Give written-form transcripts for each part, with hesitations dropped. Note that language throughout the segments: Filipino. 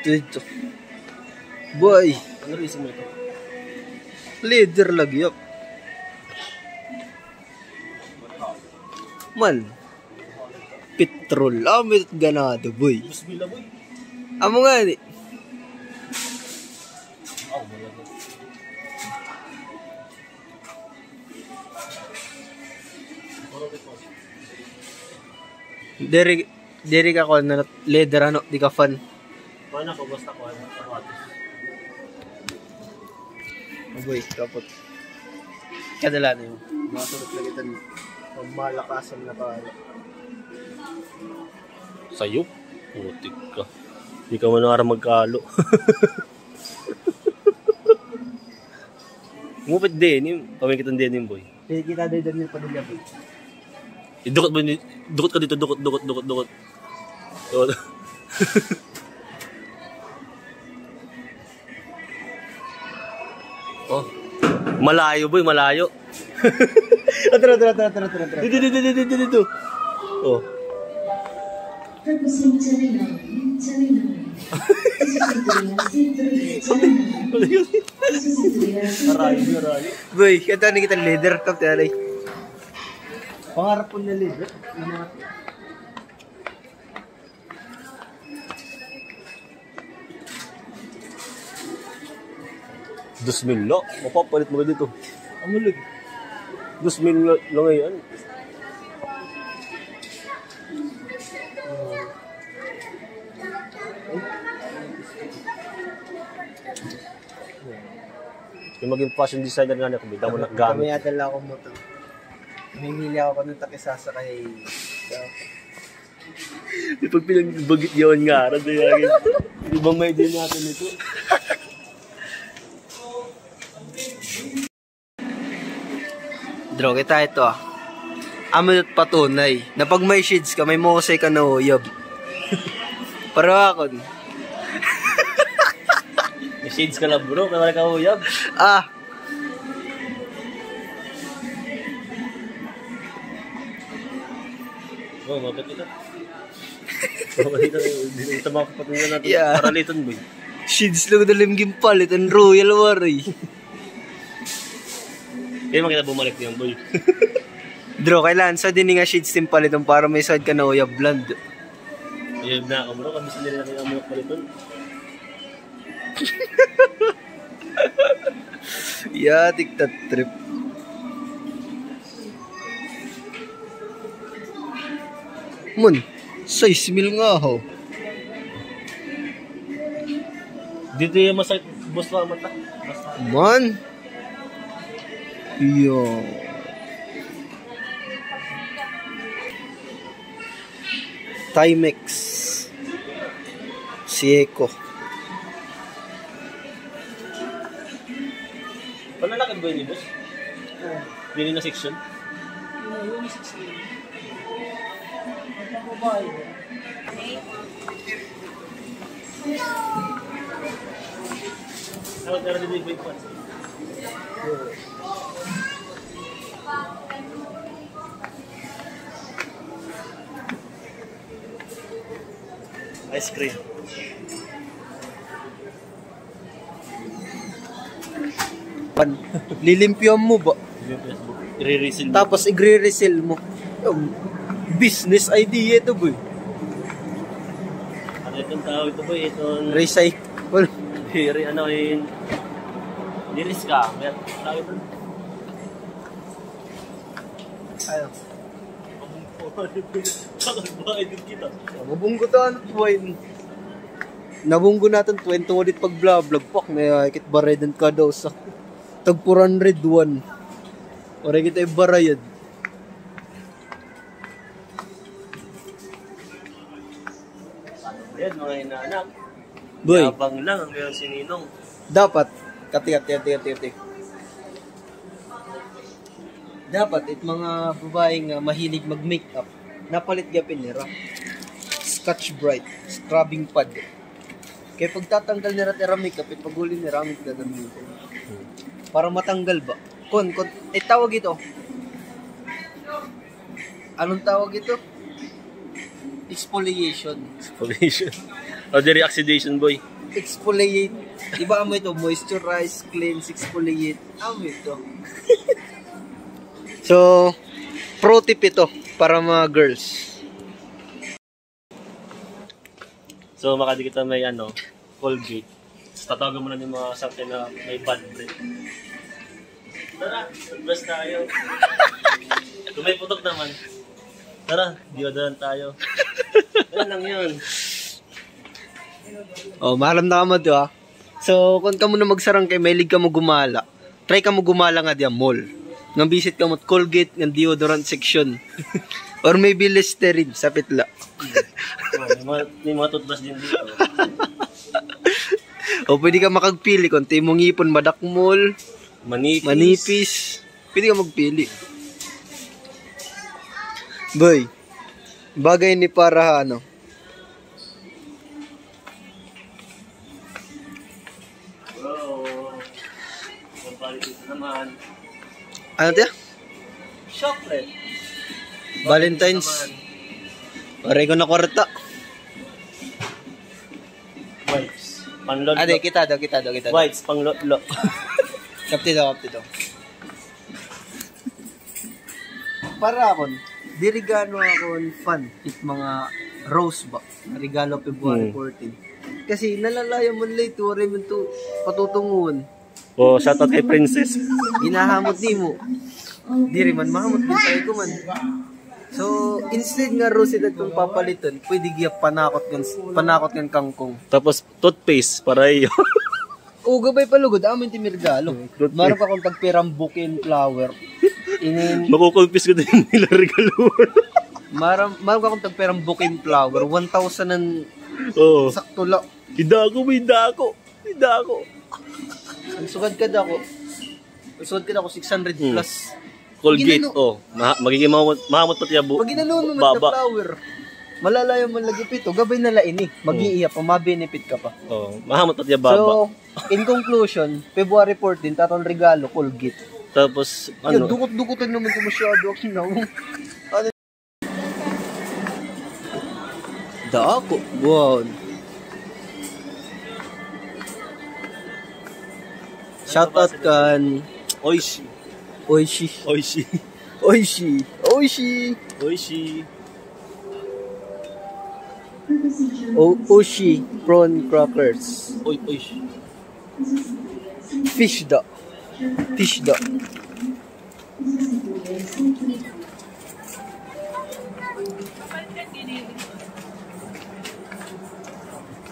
Ito. Boy. Ano reason mo ito? Leader lagi yap. Man. Petrol. Amit ganado, boy. Busbila, boy. Amo nga ni. Oh, malaga. Diri ka ko na leader ano, di ka fan. Paano ko basta ko ano, sapatos. Boy, kapot. Kadala na yun. Masunod lang ito. Malakasan na kaya. Sayop? Putik ka. Hindi ka manara magkalo. Ngupit din. Pamikitan din boy. Kita din din pa nila boy. Dukot ba ni? Dukot ka dito. Dukot. Oh. Malayo boy, malayo. Tara. Dito. Oh. Arayo. Boy, kata ni kita leader kap tali. Pangarap po na leader. $2,000. Mapapalit mo dito. Amulog. $2,000 lang ngayon. Yung maging fashion designer nga na kami, damo naggamit. Kami yata lang akong motor. Namimili ako ng takisasa kay... Di pag pinagbagit yawan nga, ibang may din natin ito. Draw kita ito ah. Amin at patunay na pag may shades ka, may mosay ka na uyab. Pero ako. May shades ka lang bro, kaya wala ka uyab. Ah. Oh, mabit ito. Dito makapatunan natin paralitan boy. Shades lang dalim gimpalit ang Royal War eh. Kaya makita bumalik niyan boy. Draw, kailan sa din nga shades din palitan para may side ka na uyab blonde. Uyab na ako bro, kabisa nila natin ang mga palitan. Tiktat trip. Mun, 6,000 nga ho. Dito yung masakit, boss na mata. Man. Yo. Timex. Sieco. Panalakad ba yun, boss? Dili na section? Yung 16. Tawag na rin din yung pants. Ice cream. Lilimpyo mo ba? I-re-resil mo. Tapos i-re-resell mo. Business idea ito boy. Ano itong tao ito boy? Itong... Recycle. Ano yun? Diris ka. May tao ito. Ayaw. Bakit din kita? Mabunggo tayo boy. Nabunggo natin 20 ulit pag vlog. Pak na ikit baredan ka daw sa tag 401. Ora kita ibarayad. Yan mga inaanak. Boy. Yabang lang ang meron si Ninong. Dapat kati. Dapat it mga babaeng mahilig mag-makeup. Napalit gapin nila. Scotch Brite, scrubbing pad. Kaya pag tatanggal nila tira makeup, it paguli nila amit gagamitin. Para matanggal ba? Tawag ito. Anong tawag ito? Exfoliation. Exfoliation. O, diri oxidation boy. exfoliate. Iba mo ito, moisturize, cleanse, exfoliate. Amo ito. So, pro tip ito para mga girls. So, makadikit na may Colgate. Tatawagan mo na yung mga sakyan na may bad breath. Tara, brush tayo. Kung may putok naman, tara, deodorant tayo. Ano lang yun? Oh, mahalam na ka mo ito, ha. So, kung ka mo na magsarang kay mahilig ka mo gumala, try ka mo gumala nga diyan mall. Nang visit ka mo Colgate ng deodorant section. Or maybe Listerine sa pitla. May mga toothbrush din dito. O pwede ka makagpili kung timong ipon madakmol, manipis. Pwede ka magpili. Boy, bagay ni para Bro, magbalik ito naman. Ano tiya? Chocolate. Valentine's. Pare ko na kwarta. Wipes. Panlolo. Ade, kita daw. Wipes, panglolo. Kapti daw. Para akon, di regalo akon fan hit mga rose ba? Regalo February 14. Kasi nalalayo mo late, wari mo ito patutunguhan. Oh, shoutout kay Princess. Hinahamot ni mo. Diri man, mahamot din tayo ko man. So, instead nga rose itong papalitan, pwede giya panakot kan kangkong. Tapos, toothpaste para iyo. O, gabay palugod, amin timirgalo. Maro pa kung tagpirang bouquet flower. Makukulpis ko din yung nila regalo. Maro ka kung tagpirang bouquet flower, 1,000 ang Oo. sakto lang. Hidako. Ang sugad ka dako 600 plus. Colgate, magiging mahamot pati yung Pag ginanoon mo na flower, malalayo man lagi pito, gabay na lain mag-iiya pa, ma-benefit ka pa. Oh, mahamot pati yung baba. So, in conclusion, February 14, tatong regalo, Colgate. Tapos, Yun, dukot-dukotan naman ito masyado. Ano? Dako, wow. Shoutout kan Oishi. Oishi prawn crackers. Oishi. Fish da.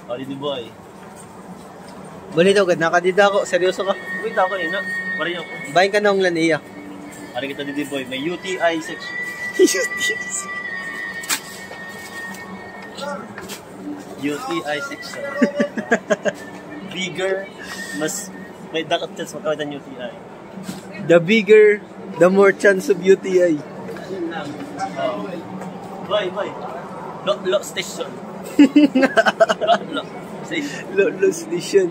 Holiday boy. Balito ka, nakadida ako. Seryoso ka? Wait ako na. Pari ako. Bayin ka na ng laniya. Hari kita Didi boy. May UTI section. UTI section. Bigger, mas may dakot chance magkawin ng UTI. The bigger, the more chance of UTI. Boy. Lo station. Lo station. Lo station.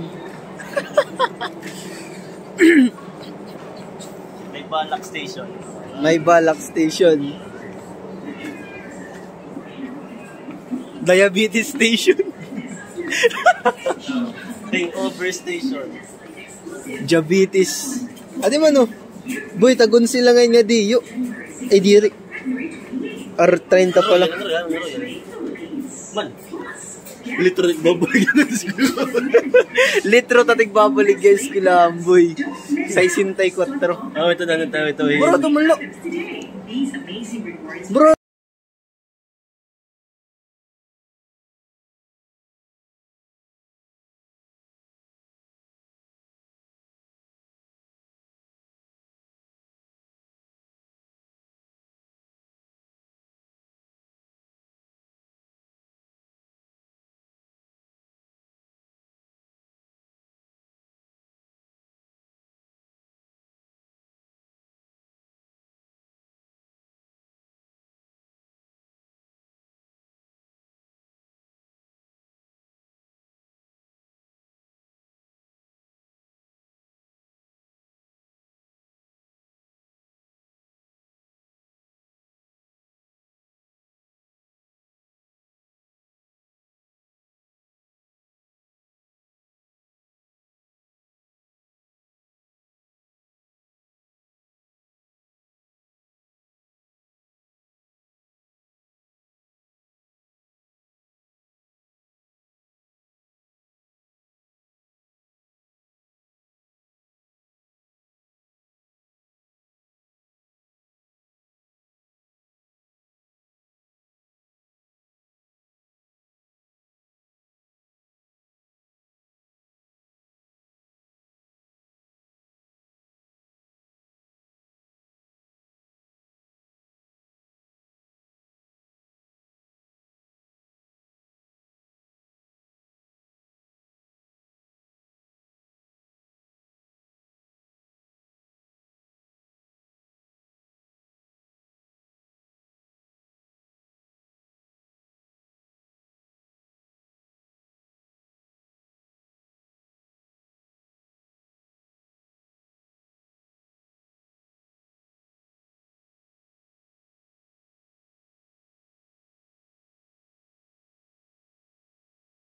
May balak station. Diabetes station. Hangover station. Diabetes. Adi man boy, tagon sila ngayon nga diyo. Ay diri. R30 pala. Man. Litro babalik na siguro. Litro tatig babalik guys kila boy. 64. Ito. Bro, tumalo. Bro,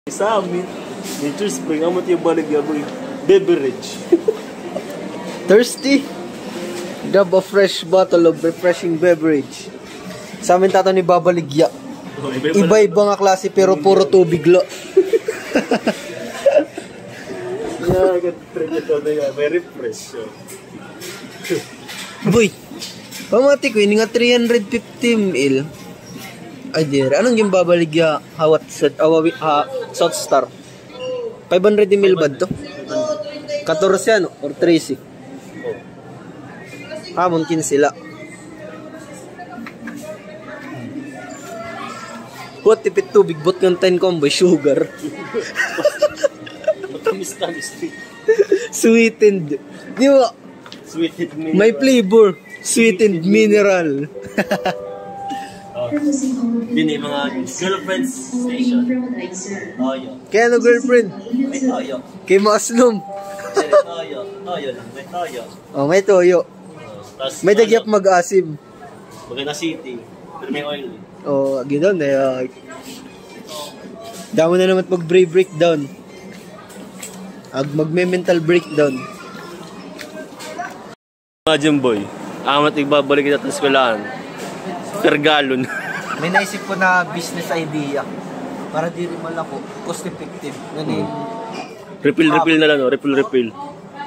Sa amin, Nature Spring, amot yung baligya boy. Beverage. Thirsty? Grab a fresh bottle of refreshing beverage. Sa amin tato ni Babaligya. Iba-iba nga klase pero puro tubig lo. Very fresh. Boy, pamati ko, ini nga 350 ml. Ay, dire. Anong yung Babaligya hawat sa South Star? 500 ml ba to? 14 ano? Or 13? Mungkin sila. Buat tipid tubig, buat ng 10 combo, sugar. Matamis-tamis. Sweetened. Di ba? Sweetened mineral. May flavor. Sweetened mineral. Yun yung mga girlfriends station. Toyo. Kaya ano girlfriend? May toyo. Kay Maslum. Toyo. Toyo lang. May toyo. Oh, may toyo. Tas, May dagyap mag-asim. Maganda city. Pero may oil. Oh, gano'n eh. Damo na naman mag-brave breakdown. Magme-mental breakdown. Imagine boy, amat igbabalik kita sa eskwelahan. Per galon. May naisip ko na business idea. Para di rin malako. Cost effective. Ganun. Refill na lang, no? Refill.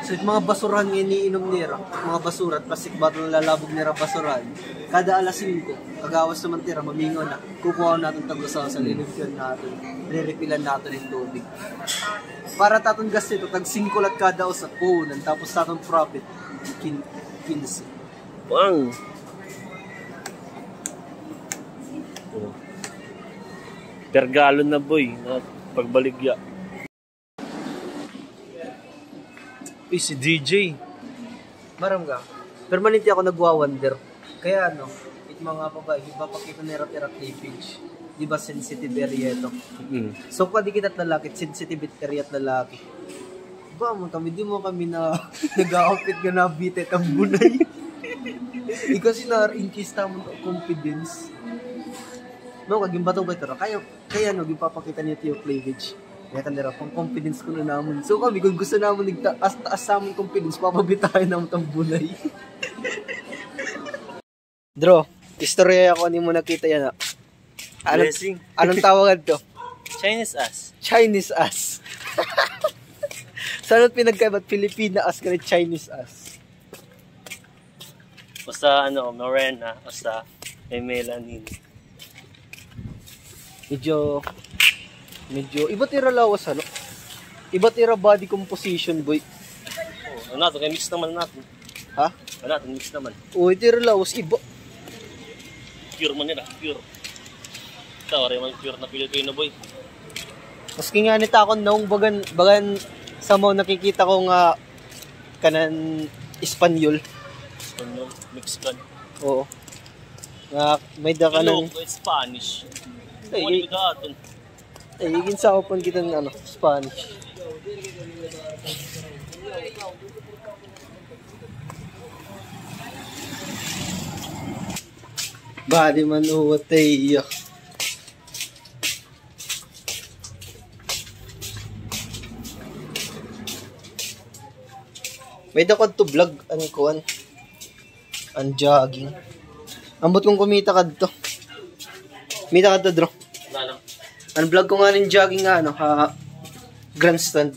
So, mga basurahan nga iniinom nila, mga basura at plastic bottle na lalabog nila basurahan, kada alas 5, kagawas naman tira, mamingaw na, kukuha natin tagusaw sa lilipyan natin, re-refillan natin yung tubig. Para tatong gas nito, tag 5 lat kada usap, puhunan, tapos tatong profit, 15. Bang! Per galon na boy, na pagbaligya. Si DJ. Maram ka. Permanente ako nagwa-wonder. Kaya ano, mga babae, iba pa kita nirat-irat page. Di ba sensitive area ito? So pwede kita lalaki, sensitive area at lalaki. Ba mo kami, di mo kami na nag-outfit ka na bitet ang bunay. Ikaw in-case tamang confidence. No, kaging batong ba ito? Kaya no, ipapakita niyo yung cleavage. Kaya kanira, pang confidence ko na naman. So kami, kung gusto naman taas sa aming confidence, papabitahin naman itong bunay. Dro, istorya ako ni mo nakita yan. Anong tawagan to? Chinese ass. Chinese ass. Saan pinagkaibat? Filipina ass ka na Chinese ass. Basta morena, basta may melanin. Medyo, iba tira lawas, Iba tira body composition, boy. Kaya mix naman natin. Ha? Mix naman. Tira lawas, iba. Pure man nila, pure. Tawari man pure na Pilipino, boy. Maski nga nita ako naong bagan sa mo nakikita ko nga kanan Espanyol. Espanyol, Mexican. Oo. Nga, may da ka ng... Spanish. Igin sa open kita ng Spanish. Badi man uwatay. May dakod to vlog, ang jogging. Ambot kong kumita ka dito. Kumita ka dito, Dro. Ang vlog ko nga ng jogging nga, grandstand.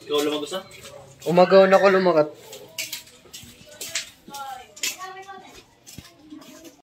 Ikaw lumagos Umagaw na ako lumakat.